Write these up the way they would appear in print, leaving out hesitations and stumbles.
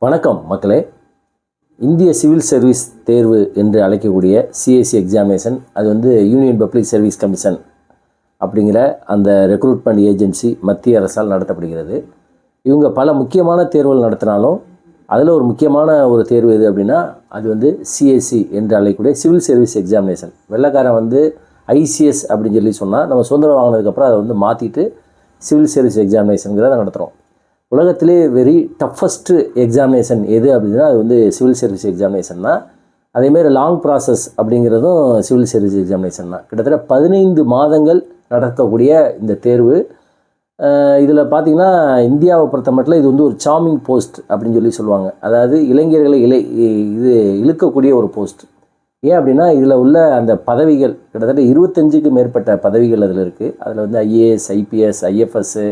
வணக்கம் மக்களே. இந்திய சிவில் சர்வீஸ் தேர்வு என்று அழைக்கக்கூடிய சிஎஸ்சி எக்ஸாமினேஷன், அது வந்து யூனியன் பப்ளிக் சர்வீஸ் கமிஷன் அப்படிங்கிற அந்த ரெக்ரூட்மெண்ட் ஏஜென்சி மத்திய அரசால் நடத்தப்படுகிறது. இவங்க பல முக்கியமான தேர்வுகள் நடத்தினாலும் அதில் ஒரு முக்கியமான ஒரு தேர்வு எது அப்படின்னா அது வந்து சிஎஸ்சி என்று அழைக்கக்கூடிய சிவில் சர்வீஸ் எக்ஸாமினேஷன். வெள்ளைக்காரன் வந்து ஐசிஎஸ் அப்படின்னு சொல்லி சொன்னால் நம்ம சுதந்திரம் வாங்கினதுக்கப்புறம் அதை வந்து மாற்றிட்டு சிவில் சர்வீஸ் எக்ஸாமினேஷனுங்கிறத நடத்துகிறோம். உலகத்திலே வெரி டஃபஸ்ட்டு எக்ஸாமினேஷன் எது அப்படின்னா அது வந்து சிவில் சர்வீஸ் எக்ஸாமினேஷன் தான். அதேமாரி லாங் ப்ராசஸ் அப்படிங்கிறதும் சிவில் சர்வீஸ் எக்ஸாமினேஷன் தான். கிட்டத்தட்ட 15 மாதங்கள் நடக்கக்கூடிய இந்த தேர்வு. இதில் பார்த்திங்கன்னா இந்தியாவை பொறுத்த மட்டும் இது வந்து ஒரு சார்மிங் போஸ்ட் அப்படின்னு சொல்லி சொல்லுவாங்க. அதாவது இளைஞர்களை இழுக்கக்கூடிய ஒரு போஸ்ட். ஏன் அப்படின்னா இதில் உள்ள அந்த பதவிகள் கிட்டத்தட்ட 25க்கு மேற்பட்ட பதவிகள் அதில் இருக்குது. அதில் வந்து ஐஏஎஸ், ஐபிஎஸ், ஐஎஃப்எஸ்ஸு,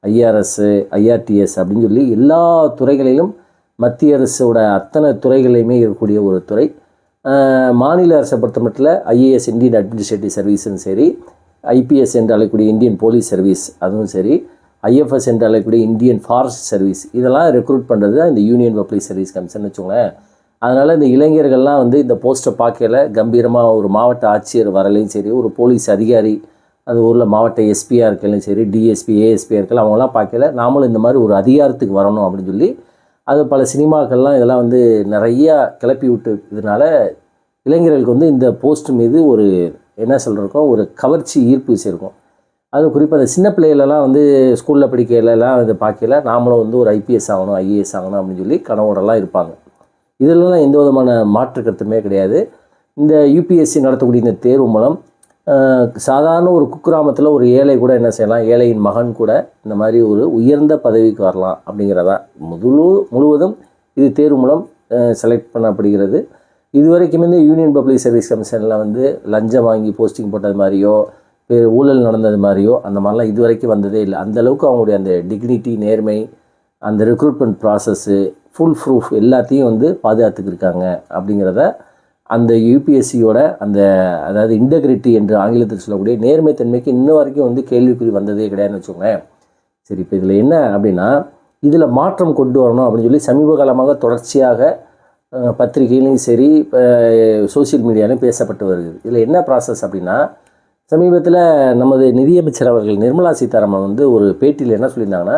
ஐஆர்எஸ்ஸு, ஐஆர்டிஎஸ் அப்படின்னு சொல்லி எல்லா துறைகளிலும் மத்திய அரசோட அத்தனை துறைகளையுமே இருக்கக்கூடிய ஒரு துறை. மாநில அரசை பொறுத்த மட்டும் ஐஏஎஸ் இந்தியன் அட்மினிஸ்ட்ரேட்டிவ் சர்வீஸும் சரி, ஐபிஎஸ் என்று அழைக்கக்கூடிய இந்தியன் போலீஸ் சர்வீஸ் அதுவும் சரி, ஐஎஃப்எஸ் என்று அழைக்கக்கூடிய இந்தியன் ஃபாரஸ்ட் சர்வீஸ், இதெல்லாம் ரெக்ரூட் பண்ணுறது தான் இந்த யூனியன் பப்ளிக் சர்வீஸ் கமிஷன் வச்சுக்கோங்களேன். அதனால் இந்த இளைஞர்கள்லாம் வந்து இந்த போஸ்ட்டை பார்க்கல கம்பீரமாக ஒரு மாவட்ட ஆட்சியர் வரலையும் சரி, ஒரு போலீஸ் அதிகாரி அந்த ஊரில் மாவட்ட எஸ்பியாக இருக்கலாம் சரி, டிஎஸ்பி, ஏஎஸ்பியாக இருக்கலாம், அவங்களாம் பார்க்கல நாமளும் இந்த மாதிரி ஒரு அதிகாரத்துக்கு வரணும் அப்படின்னு சொல்லி அது பல சினிமாக்கள்லாம் இதெல்லாம் வந்து நிறையா கிளப்பி விட்டு இதனால் இளைஞர்களுக்கு வந்து இந்த போஸ்ட் மீது ஒரு என்ன சொல்கிறோம் ஒரு கவர்ச்சி ஈர்ப்பு இருக்கும். அது குறிப்பாக அந்த சின்ன பிள்ளைகளெல்லாம் வந்து ஸ்கூலில் படிக்கலாம் இதை பார்க்கல நாமளும் வந்து ஒரு ஐபிஎஸ் ஆகணும், ஐஏஎஸ் ஆகணும் அப்படின்னு சொல்லி கனவோடலாம் இருப்பாங்க. இதிலலாம் எந்த விதமான மாற்று கருத்துமே கிடையாது. இந்த யூபிஎஸ்சி நடத்தக்கூடிய இந்த தேர்வு மூலம் சாதாரண ஒரு குக்கிராமத்தில் ஒரு ஏழை கூட என்ன செய்யலாம், ஏழையின் மகன் கூட இந்த மாதிரி ஒரு உயர்ந்த பதவிக்கு வரலாம் அப்படிங்கிறதான் முழுவதும் இது தேர்வு மூலம் செலக்ட் பண்ணப்படுகிறது. இது வரைக்கும் இந்த யூனியன் பப்ளிக் சர்வீஸ் கமிஷனில் வந்து லஞ்சம் வாங்கி போஸ்டிங் போட்டது மாதிரியோ ஊழல் நடந்தது மாதிரியோ அந்த மாதிரிலாம் இது வரைக்கும் வந்ததே இல்லை. அந்தளவுக்கு அவங்களுடைய அந்த டிக்னிட்டி, நேர்மை, அந்த ரெக்ரூட்மெண்ட் ப்ராசஸ்ஸு, ஃபுல் ப்ரூஃப் எல்லாத்தையும் வந்து பாதுகாத்துக்கிருக்காங்க அப்படிங்கிறத அந்த யூபிஎஸ்சியோட அந்த அதாவது இன்டெகிரிட்டி என்று ஆங்கிலத்தில் சொல்லக்கூடிய நேர்மைத்தன்மைக்கு இன்ன வரைக்கும் வந்து கேள்விக்குறி வந்ததே கிடையாதுன்னு வச்சுக்கோங்களேன். சரி, இப்போ இதில் என்ன அப்படின்னா இதில் மாற்றம் கொண்டு வரணும் அப்படின்னு சொல்லி சமீப காலமாக தொடர்ச்சியாக பத்திரிகையிலையும் சரி இப்போ சோசியல் மீடியாலையும் பேசப்பட்டு வருது. இதில் என்ன ப்ராசஸ் அப்படின்னா சமீபத்தில் நமது நிதியமைச்சர் அவர்கள் நிர்மலா சீதாராமன் வந்து ஒரு பேட்டியில் என்ன சொல்லியிருந்தாங்கன்னா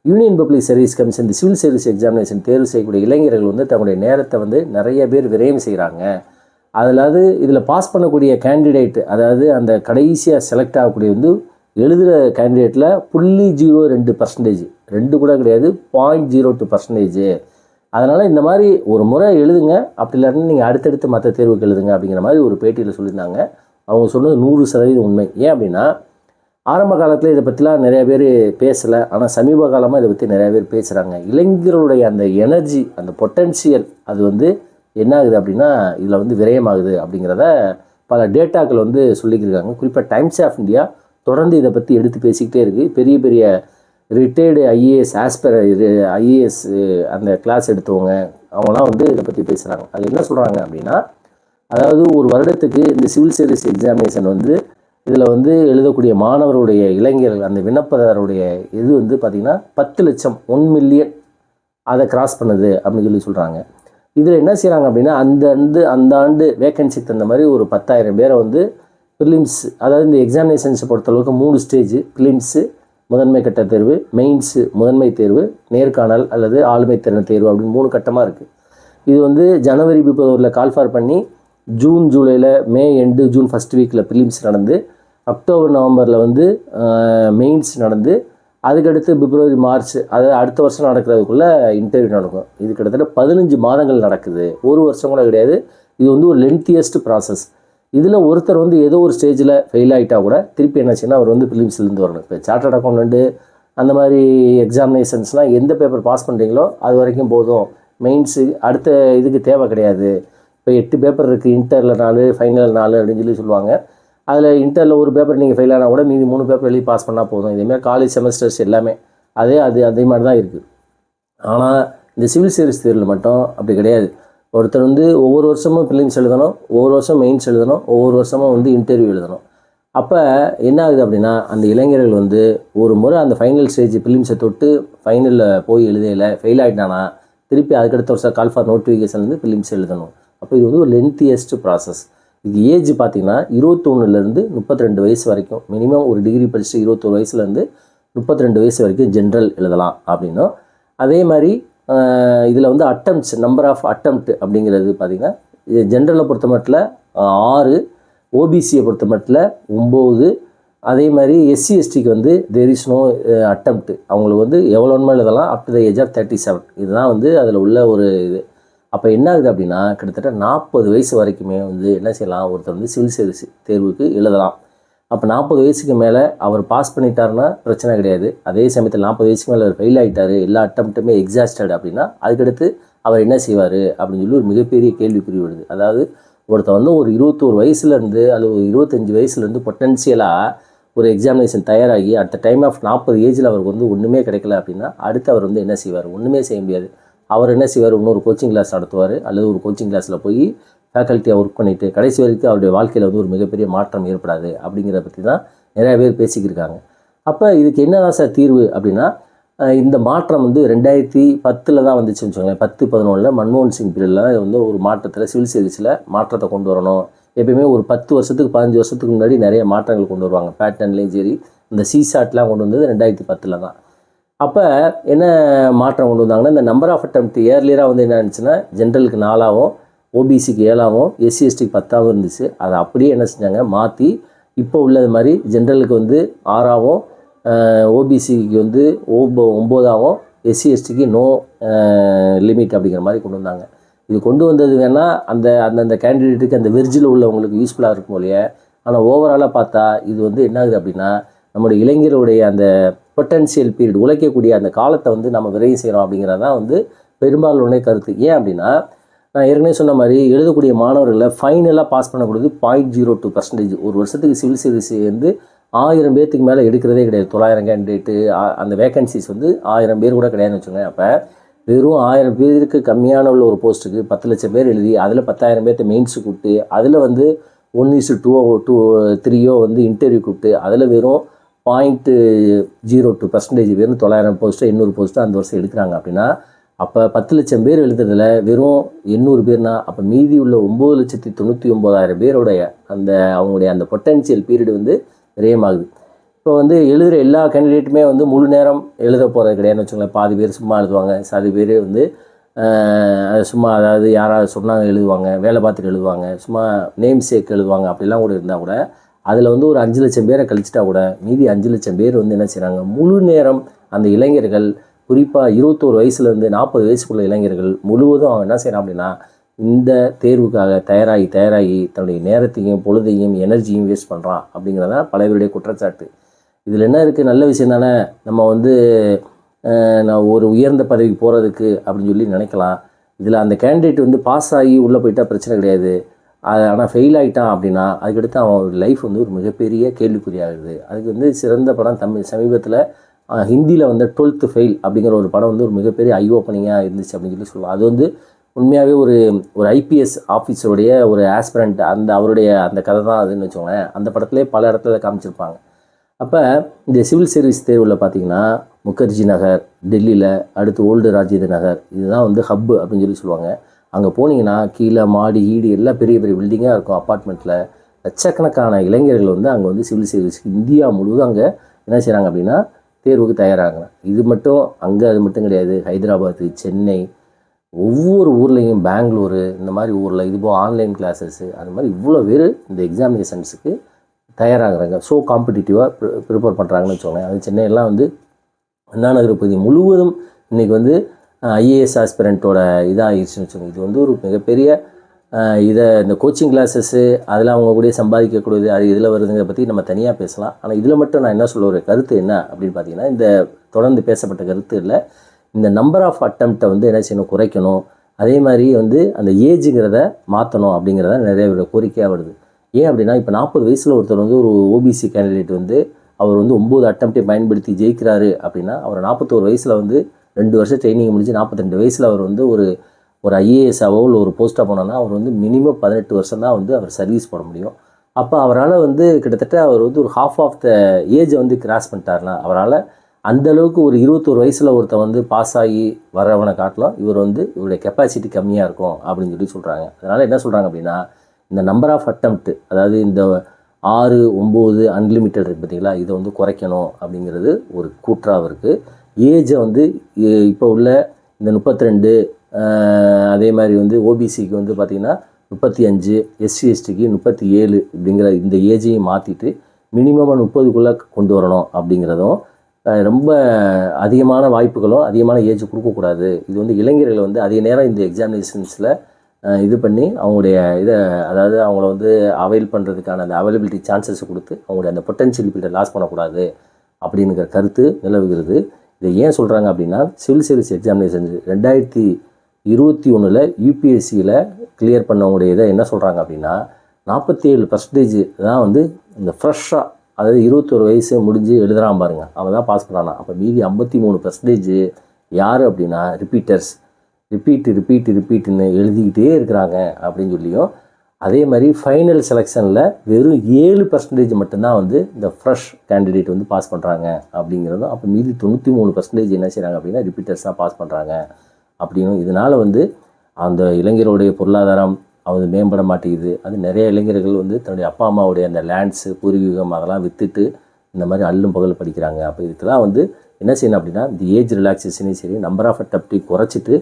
யூனியன் பப்ளிக் சர்வீஸ் கமிஷன் இந்த சிவில் சர்வீஸ் எக்ஸாமினேஷன் தேர்வு செய்யக்கூடிய இளைஞர்கள் வந்து தங்களுடைய நேரத்தை வந்து நிறைய பேர் விரயம் செய்கிறாங்க. அதாவது இதில் பாஸ் பண்ணக்கூடிய கேண்டிடேட் அதாவது அந்த கடைசியாக செலக்ட் ஆகக்கூடிய வந்து எழுதுகிற கேண்டிடேட்டில் 0.02%, 2 கூட கிடையாது, 0.02%. அதனால் இந்த மாதிரி ஒரு முறை எழுதுங்க, அப்படி இல்லைன்னா நீங்கள் அடுத்தடுத்து மற்ற தேர்வுக்கு எழுதுங்க அப்படிங்கிற மாதிரி ஒரு பேட்டியில் சொல்லியிருந்தாங்க. அவங்க சொன்னது 100% உண்மை. ஏன் அப்படின்னா ஆரம்ப காலத்தில் இதை பற்றிலாம் நிறைய பேர் பேசலை, ஆனால் சமீப காலமாக இதை பற்றி நிறைய பேர் பேசுகிறாங்க. இளைஞர்களுடைய அந்த எனர்ஜி, அந்த பொட்டன்ஷியல் அது வந்து என்ன ஆகுது அப்படின்னா இதில் வந்து விரயமாகுது அப்படிங்கிறத பல டேட்டாக்கள் வந்து சொல்லிக்கிருக்காங்க. குறிப்பாக டைம்ஸ் ஆஃப் இந்தியா தொடர்ந்து இதை பற்றி எடுத்து பேசிக்கிட்டே இருக்குது. பெரிய பெரிய ரிட்டையர்டு ஐஏஎஸ் ஐஏஎஸ் அந்த கிளாஸ் எடுத்தவங்க அவங்களாம் வந்து இதை பற்றி பேசுகிறாங்க. அது என்ன சொல்கிறாங்க அப்படின்னா அதாவது ஒரு வருடத்துக்கு இந்த சிவில் சர்வீஸ் எக்ஸாமினேஷன் வந்து இதில் வந்து எழுதக்கூடிய மாணவருடைய இளைஞர்கள் அந்த விண்ணப்பதாரருடைய இது வந்து பார்த்திங்கன்னா 10 லட்சம் 1 மில்லியன் அதை கிராஸ் பண்ணுது அப்படின்னு சொல்லி சொல்கிறாங்க. இதில் என்ன செய்கிறாங்க அப்படின்னா அந்த ஆண்டு வேக்கன்சி தகுந்த மாதிரி ஒரு 10,000 பேரை வந்து ப்ரிலிம்ஸ், அதாவது இந்த எக்ஸாமினேஷன்ஸை பொறுத்தளவுக்கு 3 ஸ்டேஜ், ப்ரிலிம்ஸு முதன்மை கட்ட தேர்வு, மெயின்ஸு முதன்மை தேர்வு, நேர்காணல் அல்லது ஆளுமை திறன் தேர்வு அப்படின்னு 3 கட்டமாக இருக்குது. இது வந்து ஜனவரி 30 கால்ஃபார் பண்ணி ஜூன் ஜூலையில் மே எண்டு ஜூன் ஃபஸ்ட் வீக்கில் ப்ரிலிம்ஸ் நடந்து அக்டோபர் நவம்பரில் வந்து மெயின்ஸ் நடந்து அதுக்கடுத்து பிப்ரவரி மார்ச் அதாவது அடுத்த வருஷம் நடக்கிறதுக்குள்ளே இன்டர்வியூ நடக்கும். இது கிட்டத்தட்ட 15 மாதங்கள் நடக்குது, ஒரு வருஷம் கூட கிடையாது. இது வந்து ஒரு லென்த்தியஸ்ட் ப்ராசஸ். இதில் ஒருத்தர் வந்து ஏதோ ஒரு ஸ்டேஜில் ஃபெயில் ஆகிட்டால் கூட திருப்பி என்ன செய்யணும், அவர் வந்து ப்ரிலிம்ஸ்லேருந்து வரணும். இப்போ சார்ட்டர்ட் அக்கௌண்டன்ட்டு அந்த மாதிரி எக்ஸாமினேஷன்ஸ்லாம் எந்த பேப்பர் பாஸ் பண்ணுறீங்களோ அது வரைக்கும் போதும், மெயின்ஸு அடுத்த இதுக்கு தேவை கிடையாது. இப்போ 8 பேப்பர் இருக்குது, இன்டரில் 4, ஃபைனல் 4 அப்படின்னு சொல்லி சொல்லுவாங்க. அதில் இன்டரில் ஒரு பேப்பர் நீங்கள் ஃபெயில் ஆனால் கூட மீதி 3 பேப்பர் எழுதி பாஸ் பண்ணால் போதும். இதேமாதிரி காலேஜ் செமஸ்டர்ஸ் எல்லாமே அதே மாதிரி தான் இருக்குது. ஆனால் இந்த சிவில் சர்வீஸ் தேர்வில் மட்டும் அப்படி கிடையாது. ஒருத்தர் வந்து ஒவ்வொரு வருஷமும் ப்ரிலிம்ஸ் எழுதணும், ஒவ்வொரு வருஷம் மெயின்ஸ் எழுதணும், ஒவ்வொரு வருஷமும் வந்து இன்டர்வியூ எழுதணும். அப்போ என்ன ஆகுது அப்படின்னா அந்த இளைஞர்கள் வந்து ஒரு முறை அந்த ஃபைனல் ஸ்டேஜ் ப்ரிலிம்ஸை தொட்டு ஃபைனலில் போய் எழுதையில் ஃபெயில் ஆகிட்டானா திருப்பி அதுக்கடுத்த வருஷம் கால் ஃபார் நோட்டிஃபிகேஷன் வந்து ஃபிலிம்ஸ் எழுதணும். அப்போ இது வந்து ஒரு லென்த்தியஸ்ட் ப்ராசஸ். இது ஏஜ் பார்த்திங்கன்னா 21லேருந்து 32 வயசு வரைக்கும், மினிமம் ஒரு டிகிரி படிச்சுட்டு 21 வயசுலேருந்து 32 வயசு வரைக்கும் ஜென்ரல் எழுதலாம் அப்படின்னும். அதே மாதிரி இதில் வந்து அட்டம்ப்ட்ஸ், நம்பர் ஆஃப் அட்டம்ப்ட் அப்படிங்கிறது பார்த்திங்கன்னா ஜென்ரலை பொறுத்த மட்டும் 6, ஓபிசியை பொறுத்த மட்டும் 9, அதே மாதிரி எஸ்சி எஸ்டிக்கு வந்து தேர் இஸ் நோ அட்டம்ப்ட். அவங்களுக்கு வந்து எவ்வளோ வேணுமோ எழுதலாம் up to the age of 37. இதுதான் வந்து அதில் உள்ள ஒரு இது. அப்போ என்ன ஆகுது அப்படின்னா கிட்டத்தட்ட 40 வயசு வரைக்குமே வந்து என்ன செய்யலாம், ஒருத்தர் வந்து சிவில் சர்வீஸ் தேர்வுக்கு எழுதலாம். அப்போ 40 வயசுக்கு மேலே அவர் பாஸ் பண்ணிட்டாருன்னா பிரச்சனை கிடையாது. அதே சமயத்தில் 40 வயசுக்கு மேலே அவர் ஃபெயில் ஆகிட்டார், எல்லா அட்டம்ப்ட்டுமே எக்ஸாஸ்டட் அப்படின்னா அதுக்கடுத்து அவர் என்ன செய்வார் அப்படின்னு சொல்லி ஒரு மிகப்பெரிய கேள்விக்குறி வருது. அதாவது ஒருத்தர் வந்து ஒரு 21 வயசுலேருந்து அல்லது ஒரு 25 வயசுலேருந்து பொட்டன்ஷியலாக ஒரு எக்ஸாமினேஷன் தயாராகி அட் த டைம் ஆஃப் 40 ஏஜில் அவருக்கு வந்து ஒன்றுமே கிடைக்கல அப்படின்னா அடுத்து அவர் வந்து என்ன செய்வார், ஒன்றுமே செய்ய முடியாது. அவர் என்ன செய்வார், இன்னொரு கோச்சிங் கிளாஸ் நடத்துவார், அல்லது ஒரு கோச்சிங் கிளாஸில் போய் ஃபேக்கல்ட்டியாக ஒர்க் பண்ணிவிட்டு கடைசி வரைக்கும் அவருடைய வாழ்க்கையில் வந்து ஒரு மிகப்பெரிய மாற்றம் ஏற்படாது. அப்படிங்கிறத பற்றி தான் நிறையா பேர் பேசிக்கிருக்காங்க. அப்போ இதுக்கு என்ன தான் சார் தீர்வு அப்படின்னா, இந்த மாற்றம் வந்து 2010 தான் வந்துச்சுன்னு வச்சுக்கோங்களேன். 10-11 மன்மோகன் சிங் பீரியடில் வந்து ஒரு மாற்றத்தில் சிவில் சர்வீஸில் மாற்றத்தை கொண்டு வரணும். எப்பயுமே ஒரு 10 வருஷத்துக்கு 15 வருஷத்துக்கு முன்னாடி நிறைய மாற்றங்கள் கொண்டு வருவாங்க. பேட்டர்ன்லேயும் சரி, இந்த சிசாட்லாம் கொண்டு வந்தது 2010 தான். அப்போ என்ன மாற்றம் கொண்டு வந்தாங்கன்னா, இந்த நம்பர் ஆஃப் அட்டம்ப்ட் இயர்லியராக வந்து என்ன இருந்துச்சுன்னா ஜென்ரலுக்கு 4ஆகவும், ஓபிசிக்கு 7ஆகவும், எஸ்சி எஸ்டிக்கு 10ஆகவும் இருந்துச்சு. அதை அப்படியே என்ன செஞ்சாங்க, மாற்றி இப்போ உள்ளது மாதிரி ஜென்ரலுக்கு வந்து 6ஆகவும், ஓபிசிக்கு வந்து 9ஆகவும், எஸ்சி எஸ்டிக்கு நோ லிமிட் அப்படிங்கிற மாதிரி கொண்டு வந்தாங்க. இது கொண்டு வந்தது வேணால் அந்தந்த கேண்டிடேட்டுக்கு அந்த வெர்ஜில் உள்ளவங்களுக்கு யூஸ்ஃபுல்லாக இருக்கும் இல்லையா. ஆனால் ஓவராலாக பார்த்தா இது வந்து என்ன ஆகுது அப்படின்னா, நம்முடைய இளைஞருடைய அந்த பொட்டன்ஷியல் பீரியட், உழைக்கக்கூடிய அந்த காலத்தை வந்து நம்ம விரைவு செய்கிறோம் அப்படிங்கிறது தான் வந்து பெரும்பாலான கருத்து. ஏன் அப்படின்னா, நான் ஏற்கனவே சொன்ன மாதிரி எழுதக்கூடிய மாணவர்களை ஃபைனலாக பாஸ் பண்ணக்கூடியது 0.02%. ஒரு வருஷத்துக்கு சிவில் சர்வீஸ் வந்து 1000 பேர்த்துக்கு மேலே எடுக்கிறதே கிடையாது. 900 கேண்டிடேட்டு அந்த வேகன்சிஸ் வந்து 1000 பேர் கூட கிடையாதுன்னு வச்சுக்கோங்க. அப்போ வெறும் 1000 பேருக்கு கம்மியான உள்ள ஒரு போஸ்ட்டுக்கு 10 லட்சம் பேர் எழுதி அதில் 10,000 பேர்த்த மெயின்ஸு கூப்பிட்டு அதில் வந்து 1:2 வந்து இன்டர்வியூ கூப்பிட்டு அதில் வெறும் 0.02% வெறும் 900 போஸ்ட்டு 800 போஸ்ட்டு அந்த வருஷம் எடுக்கிறாங்க அப்படின்னா, அப்போ 10 லட்சம் பேர் எழுதுறதுல வெறும் 800 பேர்னா அப்போ மீதி உள்ள 9,99,000 பேருடைய அந்த அவங்களுடைய அந்த பொட்டன்ஷியல் பீரியட் வந்து விரயமாகுது. இப்போ வந்து எழுதுகிற எல்லா கேண்டிடேட்டுமே வந்து முழு நேரம் எழுத போகிறது கிடையாதுன்னு வச்சுக்கோங்களேன். பாதி பேர் சும்மா எழுதுவாங்க, பாதி பேர் வந்து சும்மா அதாவது யாராவது சொன்னாங்க எழுதுவாங்க, வேலை பார்த்துட்டு எழுதுவாங்க, சும்மா நேம் சேக் எழுதுவாங்க. அப்படிலாம் கூட இருந்தால் கூட அதில் வந்து ஒரு 5 லட்சம் பேரை கழிச்சிட்டா கூட மீதி 5 லட்சம் பேர் வந்து என்ன செய்கிறாங்க, முழு நேரம் அந்த இளைஞர்கள், குறிப்பாக 21 வயசுலேருந்து 40 வயசுக்குள்ள இளைஞர்கள் முழுவதும் அவன் என்ன செய்கிறான் அப்படின்னா இந்த தேர்வுக்காக தயாராகி தன்னுடைய நேரத்தையும் பொழுதையும் எனர்ஜியும் வேஸ்ட் பண்ணுறான் அப்படிங்கிறதான் பல பேருடைய குற்றச்சாட்டு. இதில் என்ன இருக்குது, நல்ல விஷயம் தானே. நம்ம வந்து நான் ஒரு உயர்ந்த பதவிக்கு போகிறதுக்கு அப்படின்னு சொல்லி நினைக்கலாம். இதில் அந்த கேண்டிடேட் வந்து பாஸ் ஆகி உள்ளே போயிட்டால் பிரச்சனை கிடையாது. ஆனால் ஃபெயில் ஆகிட்டான் அப்படின்னா அதுக்கடுத்து அவன் லைஃப் வந்து ஒரு மிகப்பெரிய கேள்விக்குறியாகுது. அதுக்கு வந்து சிறந்த படம் சமீபத்தில் ஹிந்தியில் வந்து 12th ஃபெயில் அப்படிங்கிற ஒரு படம் வந்து ஒரு மிகப்பெரிய ஐ ஓப்பனிங்காக இருந்துச்சு அப்படின்னு சொல்லி சொல்லுவாங்க. அது வந்து உண்மையாகவே ஒரு ஐபிஎஸ் ஆஃபீஸருடைய ஒரு ஆஸ்பிரண்ட் அவருடைய அந்த கதை தான் அதுன்னு வச்சுக்கோங்களேன். அந்த படத்துலேயே பல இடத்துல காமிச்சிருப்பாங்க. அப்போ இந்த சிவில் சர்வீஸ் தேர்வில் பார்த்திங்கன்னா முகர்ஜி நகர் டெல்லியில், அடுத்து ஓல்டு ராஜேந்திர நகர், இதுதான் வந்து ஹப்பு அப்படின்னு சொல்லி சொல்லுவாங்க. அங்கே போனீங்கன்னா கீழே மாடி எல்லாம் பெரிய பெரிய பில்டிங்காக இருக்கும். அப்பார்ட்மெண்ட்டில் லட்சக்கணக்கான இளைஞர்கள் வந்து அங்கே வந்து சிவில் சர்வீஸ்க்கு இந்தியா முழுவதும் அங்கே என்ன செய்கிறாங்க அப்படின்னா தேர்வுக்கு தயாராகிறாங்க. இது மட்டும் அங்கே அது மட்டும் கிடையாது. ஹைதராபாத்து, சென்னை, ஒவ்வொரு ஊர்லேயும், பெங்களூரு, இந்த மாதிரி ஊரில் இது போல் ஆன்லைன் கிளாஸஸ்ஸு அந்த மாதிரி இவ்வளோ பேர் இந்த எக்ஸாமினேஷன்ஸுக்கு தயாராகிறாங்க. ஸோ காம்படிட்டிவாக ப்ரிப்பேர் பண்ணுறாங்கன்னு வச்சுக்கோங்களேன். அது சென்னையெல்லாம் வந்து அண்ணா நகர் பகுதி முழுவதும் இன்றைக்கி வந்து ஐஏஎஸ் ஆஸ்பிரண்ட்டோட இதாகிடுச்சுன்னு வச்சுக்கோங்க. இது வந்து ஒரு மிகப்பெரிய இந்த கோச்சிங் கிளாஸஸ்ஸு அதில் அவங்க கூட சம்பாதிக்கக்கூடியது அது இதில் வருதுங்கிறத பற்றி நம்ம தனியாக பேசலாம். ஆனால் இதில் மட்டும் நான் என்ன சொல்ல ஒரு கருத்து என்ன அப்படின்னு பார்த்தீங்கன்னா, இந்த தொடர்ந்து பேசப்பட்ட கருத்து இல்லை, இந்த நம்பர் ஆஃப் அட்டம்ப்டை வந்து என்ன செய்யணும், குறைக்கணும். அதே மாதிரி வந்து அந்த ஏஜுங்கிறத மாற்றணும் அப்படிங்கிறத நிறைய கோரிக்கையாக வருது. ஏன் அப்படின்னா, இப்போ 40 வயசில் ஒருத்தர் வந்து ஒரு ஓபிசி கேண்டிடேட் வந்து அவர் வந்து 9 அட்டம்ப்டை பயன்படுத்தி ஜெயிக்கிறாரு அப்படின்னா, அவர் 41 வயசில் வந்து 2 வருஷம் ட்ரைனிங் முடிஞ்சு 42 வயசில் அவர் வந்து ஒரு ஐஏஎஸ்ஸாவோ இல்லை ஒரு போஸ்ட்டாக போனோன்னா அவர் வந்து மினிமம் 18 வருஷம் தான் வந்து அவர் சர்வீஸ் போட முடியும். அப்போ அவரால் வந்து கிட்டத்தட்ட அவர் வந்து ஒரு ஹாஃப் ஆஃப் த ஏஜை வந்து கிராஸ் பண்ணிட்டார்னா அவரால் அந்த அளவுக்கு ஒரு 21 வயசில் ஒருத்தன் வந்து பாஸ் ஆகி வரவனை காட்டலாம் இவருடைய கெப்பாசிட்டி கம்மியாக இருக்கும் அப்படின்னு சொல்கிறாங்க. அதனால் என்ன சொல்கிறாங்க அப்படின்னா, இந்த நம்பர் ஆஃப் அட்டெம்ப்ட், அதாவது இந்த 6, 9 அன்லிமிட்டட் இருக்குது பார்த்தீங்களா, இதை வந்து குறைக்கணும் அப்படிங்கிறது ஒரு கூற்றாக இருக்குது. ஏஜை வந்து இப்போ உள்ள இந்த 32, அதே மாதிரி வந்து ஓபிசிக்கு வந்து பார்த்திங்கன்னா 35, எஸ்சி எஸ்டிக்கு 37 இப்படிங்கிற இந்த ஏஜையும் மாற்றிட்டு மினிமமாக 30க்குள்ளே கொண்டு வரணும் அப்படிங்கிறதும், ரொம்ப அதிகமான வாய்ப்புகளும் அதிகமான ஏஜ் கொடுக்கக்கூடாது. இது வந்து இளைஞர்களை வந்து அதிக நேரம் இந்த எக்ஸாமினேஷன்ஸில் இது பண்ணி அவங்களுடைய அதாவது அவங்கள வந்து அவைல் பண்ணுறதுக்கான அந்த அவைலபிலிட்டி சான்சஸை கொடுத்து அவங்களுடைய அந்த பொட்டன்ஷியல் பீரியடை லாஸ் பண்ணக்கூடாது அப்படிங்கிற கருத்து நிலவுகிறது. இதை ஏன் சொல்கிறாங்க அப்படின்னா, சிவில் சர்வீஸ் எக்ஸாமினேஷன் 2021 யூபிஎஸ்சியில் கிளியர் பண்ணவங்களுடைய இதை என்ன சொல்கிறாங்க அப்படின்னா, 47% தான் வந்து இந்த ஃப்ரெஷ்ஷாக, அதாவது 21 வயசு முடிஞ்சு எழுதுகிறான் பாருங்க, அவன் தான் பாஸ் பண்ணானா. அப்போ மீதி 53% யார் அப்படின்னா ரிப்பீட்டர்ஸ், ரிப்பீட்டுன்னு எழுதிக்கிட்டே இருக்கிறாங்க அப்படின்னு சொல்லியும், அதே மாதிரி ஃபைனல் செலெக்ஷனில் வெறும் 7% மட்டும்தான் வந்து இந்த ஃப்ரெஷ் கேண்டிடேட் வந்து பாஸ் பண்ணுறாங்க அப்படிங்கிறதும். அப்போ மீதி 93% என்ன செய்கிறாங்க அப்படின்னா ரிப்பீட்டர்ஸ் தான் பாஸ் பண்ணுறாங்க அப்படின்னும். இதனால் வந்து அந்த இளைஞருடைய பொருளாதாரம் அது மேம்பட மாட்டேங்குது. அது நிறைய இளைஞர்கள் வந்து தன்னுடைய அப்பா அம்மாவுடைய அந்த லேண்ட்ஸு, பூர்வீகம் அதெல்லாம் விற்றுட்டு இந்த மாதிரி அல்லும் பகல் படிக்கிறாங்க. அப்போ இதுக்கெல்லாம் வந்து என்ன செய்யணும் அப்படின்னா, இந்த ஏஜ் ரிலாக்ஸேஷனையும் சரி, நம்பர் ஆஃப் அட்டெம்ப்டையும் குறைச்சிட்டு,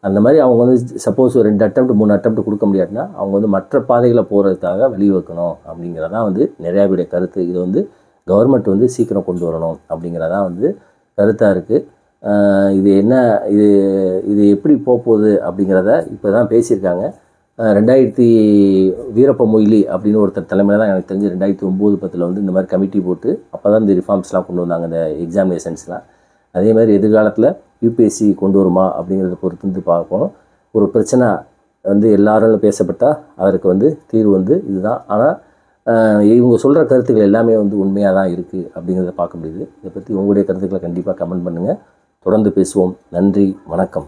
அந்த மாதிரி அவங்க வந்து சப்போஸ் 2 அட்டெம்ப்ட் 3 அட்டெம்ப்ட் கொடுக்க முடியாதுன்னா அவங்க வந்து மற்ற பாதைகளை போகிறதுக்காக வழிவகுக்கணும் அப்படிங்கிறதான் வந்து நிறையா பேருடைய கருத்து. இது வந்து கவர்மெண்ட் வந்து சீக்கிரம் கொண்டு வரணும் அப்படிங்கிறதான் வந்து கருத்தாக இருக்குது. இது என்ன, இது எப்படி போகுது அப்படிங்கிறத இப்போ தான் பேசியிருக்காங்க. 2000 வீரப்ப மொய்லி அப்படின்னு ஒருத்தர் தலைமையில் தான் எனக்கு தெரிஞ்சு 2009-10 வந்து இந்த மாதிரி கமிட்டி போட்டு அப்போ தான் இந்த ரிஃபார்ம்ஸ்லாம் கொண்டு வந்தாங்க, இந்த எக்ஸாமினேஷன்ஸ்லாம். அதே மாதிரி எதிர்காலத்தில் யூபிஎஸ்சி கொண்டு வருமா அப்படிங்கிறத பொறுத்து வந்து பார்க்கணும். ஒரு பிரச்சனை வந்து எல்லாரும் பேசப்பட்டால் அதற்கு வந்து தீர்வு வந்து இதுதான். ஆனால் இவங்க சொல்கிற கருத்துக்கள் எல்லாமே வந்து உண்மையாக தான் இருக்குது அப்படிங்கிறத பார்க்க முடியுது. இதை பற்றி உங்களுடைய கருத்துக்களை கண்டிப்பாக கமெண்ட் பண்ணுங்கள். தொடர்ந்து பேசுவோம். நன்றி, வணக்கம்.